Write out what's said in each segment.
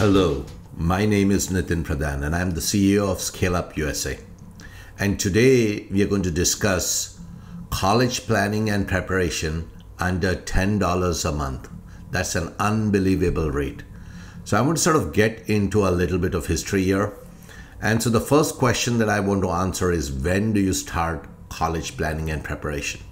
Hello, my name is Nitin Pradhan and I'm the CEO of Scale Up USA. And today we are going to discuss college planning and preparation under $10 a month. That's an unbelievable rate. So I want to sort of get into a little bit of history here. And so the first question that I want to answer is, when do you start college planning and preparation?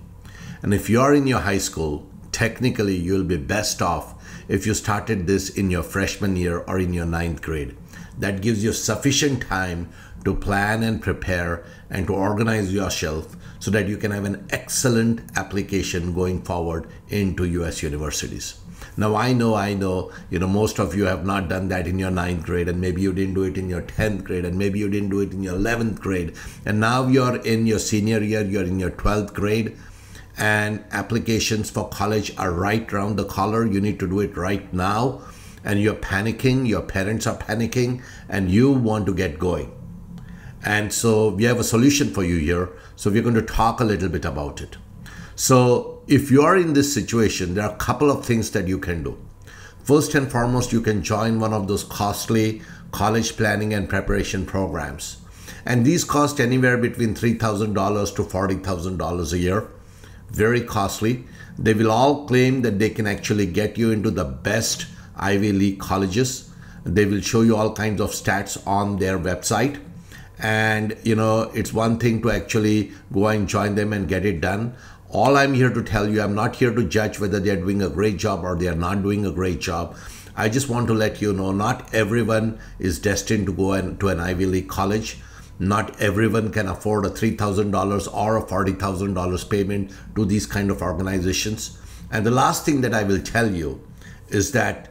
And if you are in your high school, technically you'll be best off if you started this in your freshman year or in your 9th grade. That gives you sufficient time to plan and prepare and to organize yourself so that you can have an excellent application going forward into US universities. Now I know, most of you have not done that in your 9th grade, and maybe you didn't do it in your 10th grade, and maybe you didn't do it in your 11th grade. And now you're in your senior year, you're in your 12th grade, and applications for college are right around the corner. You need to do it right now, and you're panicking, your parents are panicking, and you want to get going. And so we have a solution for you here. So we're going to talk a little bit about it. So if you are in this situation, there are a couple of things that you can do. First and foremost, you can join one of those costly college planning and preparation programs. And these cost anywhere between $3,000 to $40,000 a year. Very costly. They will all claim that they can actually get you into the best Ivy League colleges. They will show you all kinds of stats on their website. And it's one thing to actually go and join them and get it done. All I'm here to tell you, I'm not here to judge whether they're doing a great job or they are not doing a great job. I just want to let you know, not everyone is destined to go to an Ivy League college. Not everyone can afford a $3,000 or a $40,000 payment to these kind of organizations. And the last thing that I will tell you is that,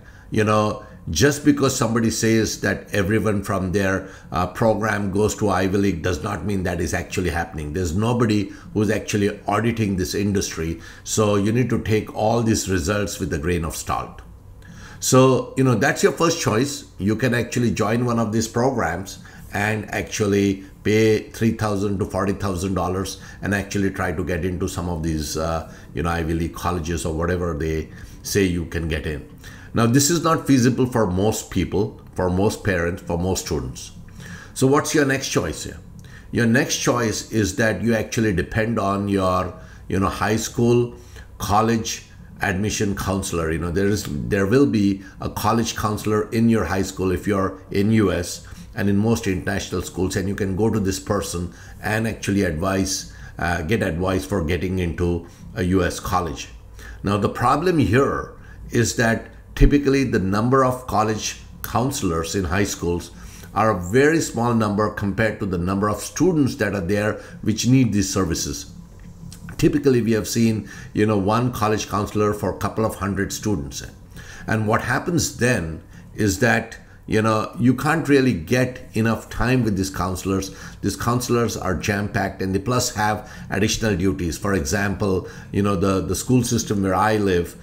just because somebody says that everyone from their program goes to Ivy League does not mean that is actually happening. There's nobody who's actually auditing this industry. So you need to take all these results with a grain of salt. So, that's your first choice. You can actually join one of these programs and actually pay $3,000 to $40,000 and actually try to get into some of these, Ivy League colleges or whatever they say you can get in. Now, this is not feasible for most people, for most parents, for most students. So what's your next choice here? Your next choice is that you actually depend on your, high school, college admission counselor. There will be a college counselor in your high school if you're in US and in most international schools, and you can go to this person and actually get advice for getting into a US college. Now, the problem here is that typically the number of college counselors in high schools are a very small number compared to the number of students that are there which need these services. Typically, we have seen, one college counselor for a couple of hundred students. And what happens then is that you can't really get enough time with these counselors. These counselors are jam-packed, and they plus have additional duties. For example, the school system where I live,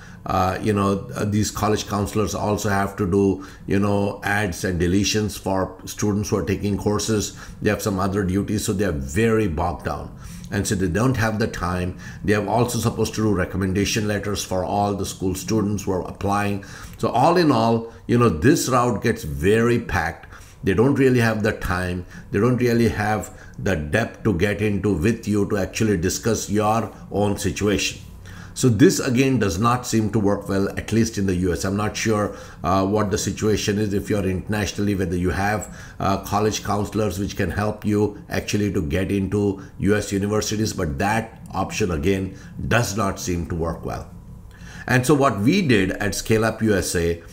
these college counselors also have to do, ads and deletions for students who are taking courses. They have some other duties, so they are very bogged down. And so they don't have the time. They are also supposed to do recommendation letters for all the school students who are applying. So all in all, this route gets very packed. They don't really have the time. They don't really have the depth to get into with you to actually discuss your own situation. So this again does not seem to work well, at least in the US. I'm not sure what the situation is if you're internationally, whether you have college counselors which can help you actually to get into US universities, but that option again does not seem to work well. And so what we did at Scale Up USA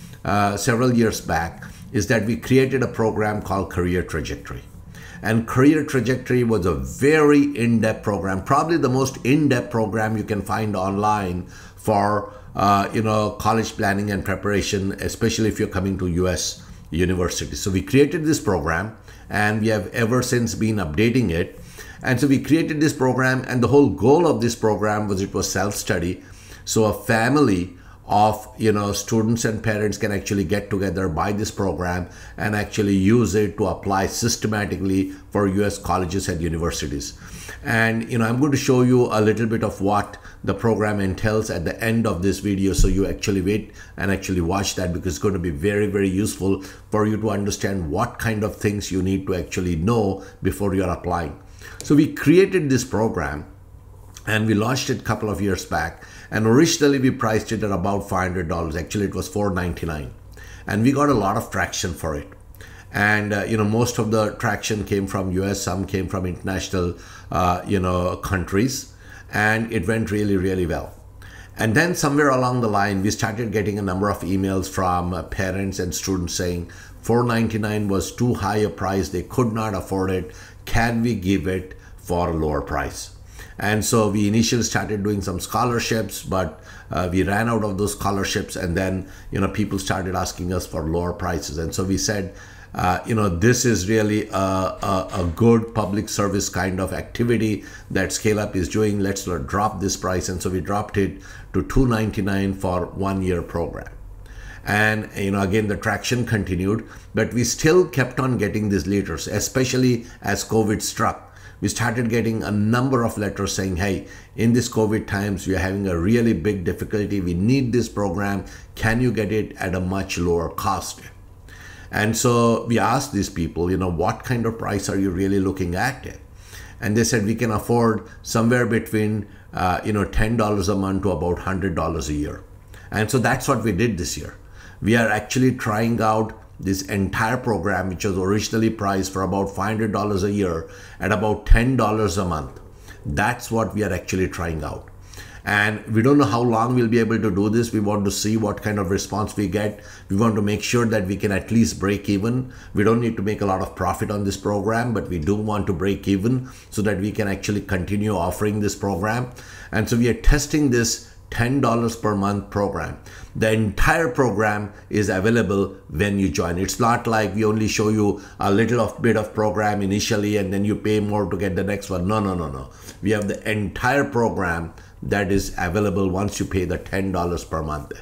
several years back is that we created a program called Career Trajectory. And Career Trajectory was a very in-depth program, probably the most in-depth program you can find online for college planning and preparation, especially if you're coming to US universities. So we created this program, and we have ever since been updating it. And so we created this program, and the whole goal of this program was it was self-study. So a family of students and parents can actually get together, buy this program, and actually use it to apply systematically for US colleges and universities. And I'm going to show you a little bit of what the program entails at the end of this video, so you actually wait and actually watch that, because it's going to be very, very useful for you to understand what kind of things you need to actually know before you're applying. So we created this program and we launched it a couple of years back, and originally we priced it at about $500. Actually it was $499, and we got a lot of traction for it. And most of the traction came from US, some came from international countries, and it went really, really well. And then somewhere along the line, we started getting a number of emails from parents and students saying $499 was too high a price, they could not afford it, can we give it for a lower price? And so we initially started doing some scholarships, but we ran out of those scholarships, and then people started asking us for lower prices. And so we said, this is really a good public service kind of activity that Scale Up is doing. Let's drop this price. And so we dropped it to $299 for 1 year program. And again, the traction continued, but we still kept on getting these letters, especially as COVID struck. We started getting a number of letters saying, hey, in this COVID times, we are having a really big difficulty. We need this program. Can you get it at a much lower cost? And so we asked these people, what kind of price are you really looking at? And they said we can afford somewhere between $10 a month to about $100 a year. And so that's what we did this year. We are actually trying out this entire program, which was originally priced for about $500 a year, at about $10 a month. That's what we are actually trying out. And we don't know how long we'll be able to do this. We want to see what kind of response we get. We want to make sure that we can at least break even. We don't need to make a lot of profit on this program, but we do want to break even so that we can actually continue offering this program. And so we are testing this $10 per month program. The entire program is available when you join. It's not like we only show you a little bit of program initially and then you pay more to get the next one. No. We have the entire program that is available once you pay the $10 per month.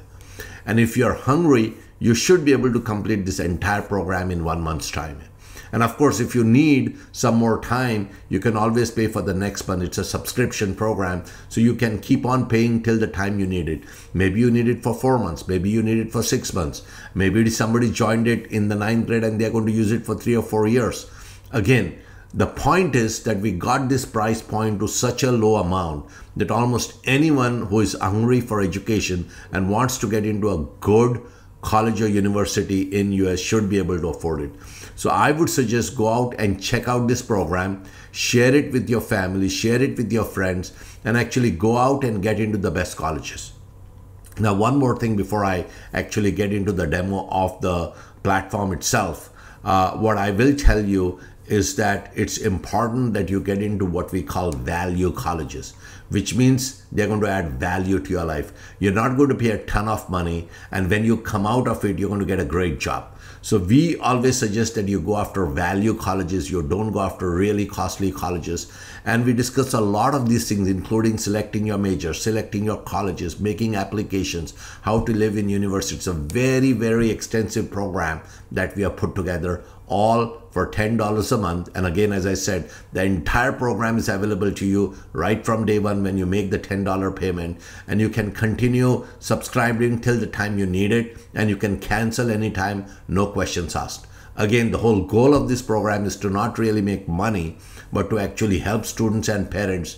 And if you're hungry, you should be able to complete this entire program in 1 month's time. And of course, if you need some more time, you can always pay for the next month. It's a subscription program, so you can keep on paying till the time you need it. Maybe you need it for 4 months. Maybe you need it for 6 months. Maybe somebody joined it in the 9th grade and they're going to use it for 3 or 4 years. Again, the point is that we got this price point to such a low amount that almost anyone who is hungry for education and wants to get into a good college or university in US should be able to afford it. So I would suggest go out and check out this program, share it with your family, share it with your friends, and actually go out and get into the best colleges. Now, one more thing before I actually get into the demo of the platform itself, what I will tell you is that it's important that you get into what we call value colleges, which means they're going to add value to your life. You're not going to pay a ton of money, and when you come out of it, you're going to get a great job. So we always suggest that you go after value colleges. You don't go after really costly colleges. And we discuss a lot of these things, including selecting your major, selecting your colleges, making applications, how to live in university. It's a very, very extensive program that we have put together, all for $10 a month. And again, as I said, the entire program is available to you right from day one when you make the $10 payment, and you can continue subscribing till the time you need it, and you can cancel anytime, no questions asked. Again, the whole goal of this program is to not really make money, but to actually help students and parents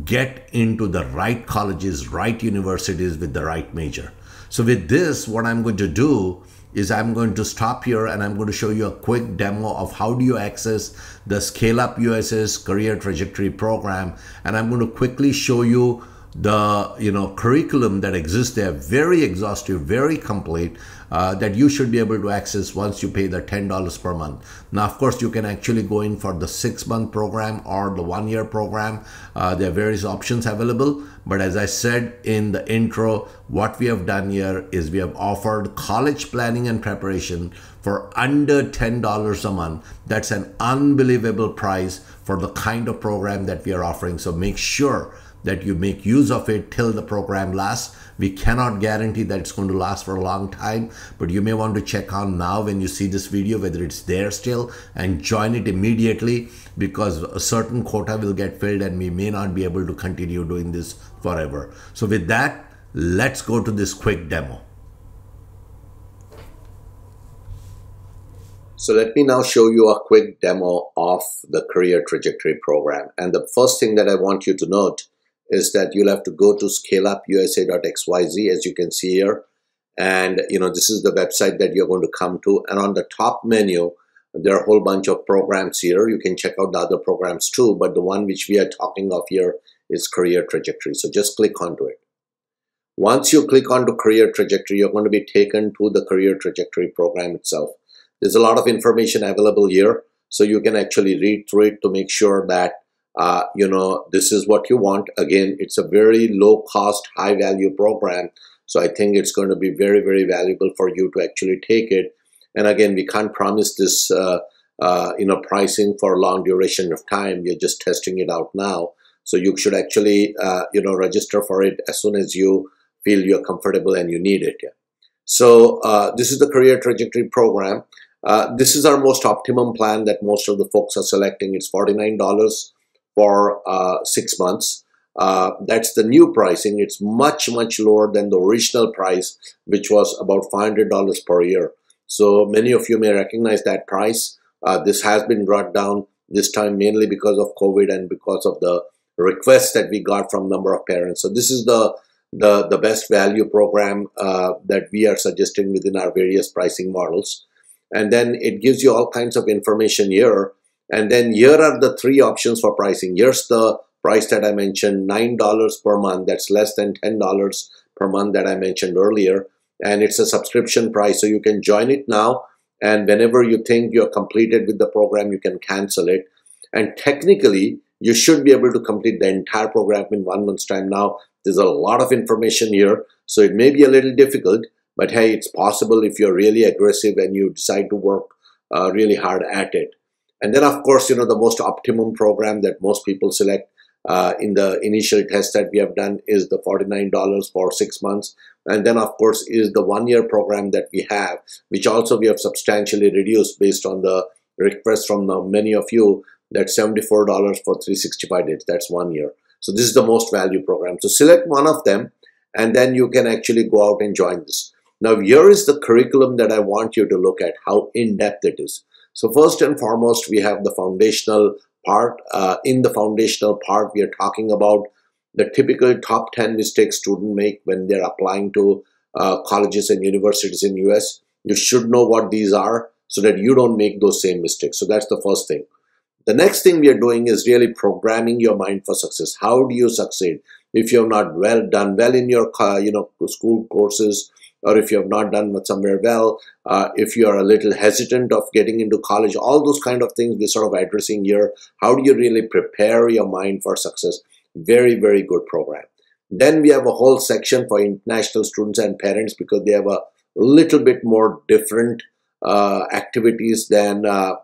get into the right colleges, right universities with the right major. So with this, what I'm going to do is I'm going to stop here and I'm going to show you a quick demo of how do you access the Scale Up US's Career Trajectory program. And I'm going to quickly show you the curriculum that exists there, very exhaustive, very complete, that you should be able to access once you pay the $10 per month. Now, of course, you can actually go in for the 6-month program or the 1-year program. There are various options available. But as I said in the intro, what we have done here is we have offered college planning and preparation for under $10 a month. That's an unbelievable price for the kind of program that we are offering. So make sure that you make use of it till the program lasts. We cannot guarantee that it's going to last for a long time, but you may want to check on now when you see this video whether it's there still and join it immediately, because a certain quota will get filled and we may not be able to continue doing this forever. So with that, let's go to this quick demo. So let me now show you a quick demo of the Career Trajectory program. And the first thing that I want you to note is that you'll have to go to scaleupusa.xyz, as you can see here. And this is the website that you're going to come to. And on the top menu, there are a whole bunch of programs here. You can check out the other programs too, but the one which we are talking of here is Career Trajectory. So just click onto it. Once you click onto Career Trajectory, you're going to be taken to the Career Trajectory program itself. There's a lot of information available here, so you can actually read through it to make sure that this is what you want. Again, it's a very low cost, high value program, so I think it's going to be very, very valuable for you to actually take it. And again, we can't promise this pricing for a long duration of time. We're just testing it out now, so you should actually register for it as soon as you feel you're comfortable and you need it. Yeah. So this is the Career Trajectory program. This is our most optimum plan that most of the folks are selecting. It's $49 for 6 months. That's the new pricing. It's much, much lower than the original price, which was about $500 per year. So many of you may recognize that price. This has been brought down this time mainly because of COVID and because of the requests that we got from a number of parents. So this is the best value program that we are suggesting within our various pricing models. And then it gives you all kinds of information here. And then here are the three options for pricing. Here's the price that I mentioned, $9 per month. That's less than $10 per month that I mentioned earlier. And it's a subscription price, so you can join it now. And whenever you think you're completed with the program, you can cancel it. And technically, you should be able to complete the entire program in 1 month's time. Now, there's a lot of information here, so it may be a little difficult, but hey, it's possible if you're really aggressive and you decide to work really hard at it. And then, of course, the most optimum program that most people select in the initial test that we have done is the $49 for 6 months. And then, of course, is the 1-year program that we have, which also we have substantially reduced based on the request from many of you. That's $74 for 365 days. That's 1 year. So this is the most value program. So select one of them, and then you can actually go out and join this. Now, here is the curriculum that I want you to look at, how in-depth it is. So first and foremost, we have the foundational part. In the foundational part, we are talking about the typical top 10 mistakes students make when they're applying to colleges and universities in US. You should know what these are so that you don't make those same mistakes. So that's the first thing. The next thing we are doing is really programming your mind for success. How do you succeed? If you have not done well in your school courses, or if you have not done somewhere well, if you are a little hesitant of getting into college, all those kind of things we're sort of addressing here. How do you really prepare your mind for success? Very, very good program. Then we have a whole section for international students and parents, because they have a little bit more different activities than the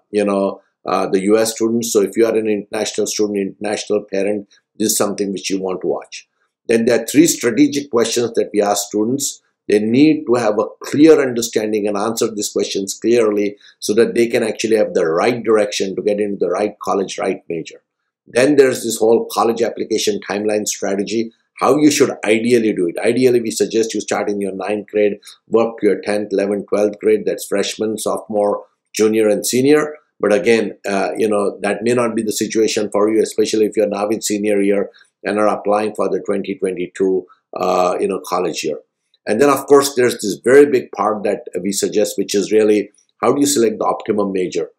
US students. So if you are an international student, international parent, this is something which you want to watch. Then there are 3 strategic questions that we ask students. They need to have a clear understanding and answer these questions clearly so that they can actually have the right direction to get into the right college, right major. Then there's this whole college application timeline strategy, how you should ideally do it. Ideally, we suggest you start in your 9th grade, work to your 10th, 11th, 12th grade. That's freshman, sophomore, junior, and senior. But again, that may not be the situation for you, especially if you're now in senior year and are applying for the 2022 college year. And then, of course, there's this very big part that we suggest, which is really how do you select the optimum major?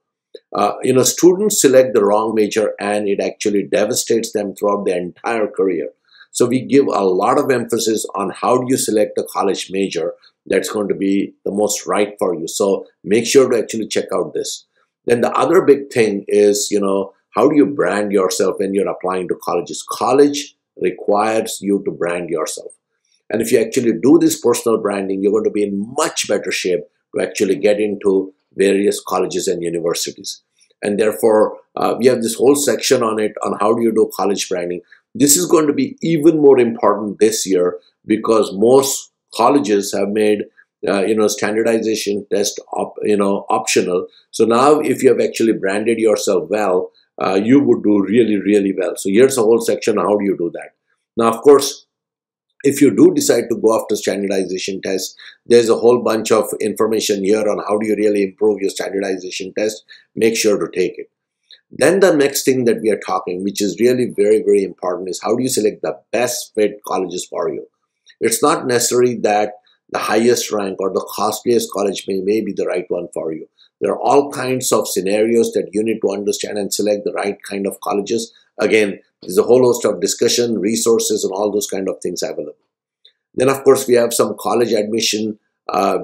Students select the wrong major and it actually devastates them throughout their entire career. So we give a lot of emphasis on how do you select a college major that's going to be the most right for you. So make sure to actually check out this. Then the other big thing is, how do you brand yourself when you're applying to colleges? College requires you to brand yourself. And if you actually do this personal branding, you're going to be in much better shape to actually get into various colleges and universities. And therefore, we have this whole section on it, on how do you do college branding. This is going to be even more important this year because most colleges have made standardization test optional. So now if you have actually branded yourself well, you would do really, really well. So here's a whole section. How do you do that? Now, of course, if you do decide to go after standardization tests, there's a whole bunch of information here on how do you really improve your standardization test. Make sure to take it. Then the next thing that we are talking, which is really very, very important, is how do you select the best fit colleges for you? It's not necessary that the highest rank or the costliest college may be the right one for you. There are all kinds of scenarios that you need to understand and select the right kind of colleges. Again, there's a whole host of discussion, resources, and all those kind of things available. Then, of course, we have some college admission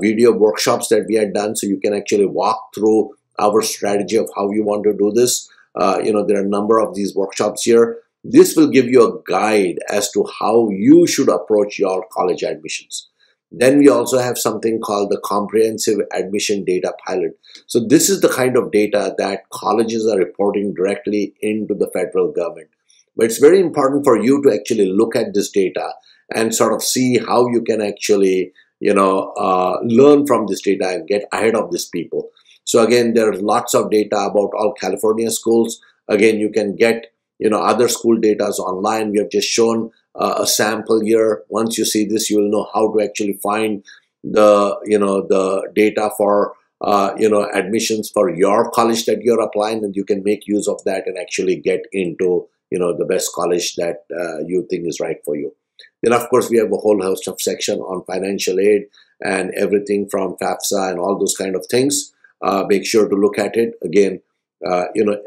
video workshops that we had done, so you can actually walk through our strategy of how you want to do this. There are a number of these workshops here. This will give you a guide as to how you should approach your college admissions. Then we also have something called the comprehensive admission data pilot. So this is the kind of data that colleges are reporting directly into the federal government. But it's very important for you to actually look at this data and sort of see how you can actually, learn from this data and get ahead of these people. So again, there's lots of data about all California schools. Again, you can get, other school data online. We have just shown a sample here. Once you see this, you will know how to actually find the data for, admissions for your college that you're applying, and you can make use of that and actually get into, the best college that you think is right for you. Then, of course, we have a whole host of section on financial aid and everything from FAFSA and all those kind of things. Make sure to look at it. Again,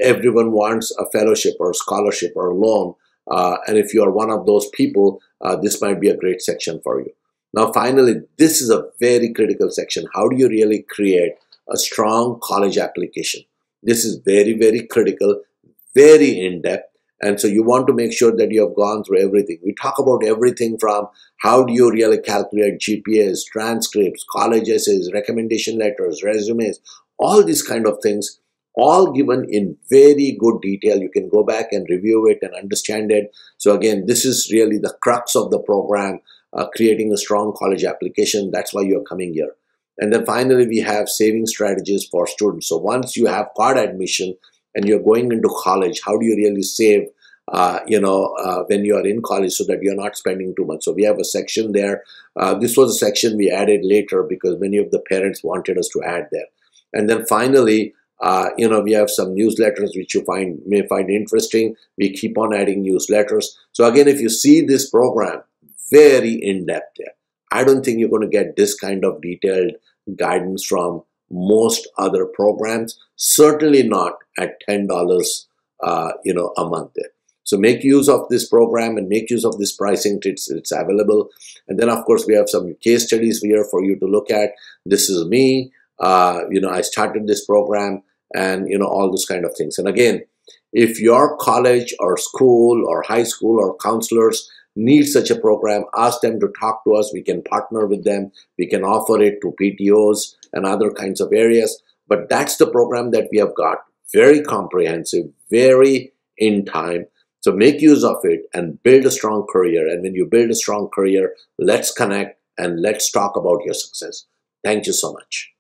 everyone wants a fellowship or a scholarship or a loan. And if you are one of those people, this might be a great section for you. Now, finally, this is a very critical section. How do you really create a strong college application? This is very, very critical, very in-depth. And so you want to make sure that you have gone through everything. We talk about everything from how do you really calculate GPAs, transcripts, college essays, recommendation letters, resumes, all these kind of things, all given in very good detail. You can go back and review it and understand it. So again, this is really the crux of the program, creating a strong college application. That's why you're coming here. And then finally, we have saving strategies for students. So once you have got admission and you're going into college, how do you really save when you are in college so that you're not spending too much? So we have a section there. This was a section we added later because many of the parents wanted us to add there. And then finally, we have some newsletters which you may find interesting. We keep on adding newsletters. So again, if you see this program, very in-depth there. I don't think you're going to get this kind of detailed guidance from most other programs. Certainly not at $10, a month there. So make use of this program and make use of this pricing. It's available. And then, of course, we have some case studies here for you to look at. This is me. I started this program and, all those kind of things. And again, if your college or school or high school or counselors need such a program, ask them to talk to us. We can partner with them. We can offer it to PTOs and other kinds of areas. But that's the program that we have got. Very comprehensive, very in time. So make use of it and build a strong career. And when you build a strong career, let's connect and let's talk about your success. Thank you so much.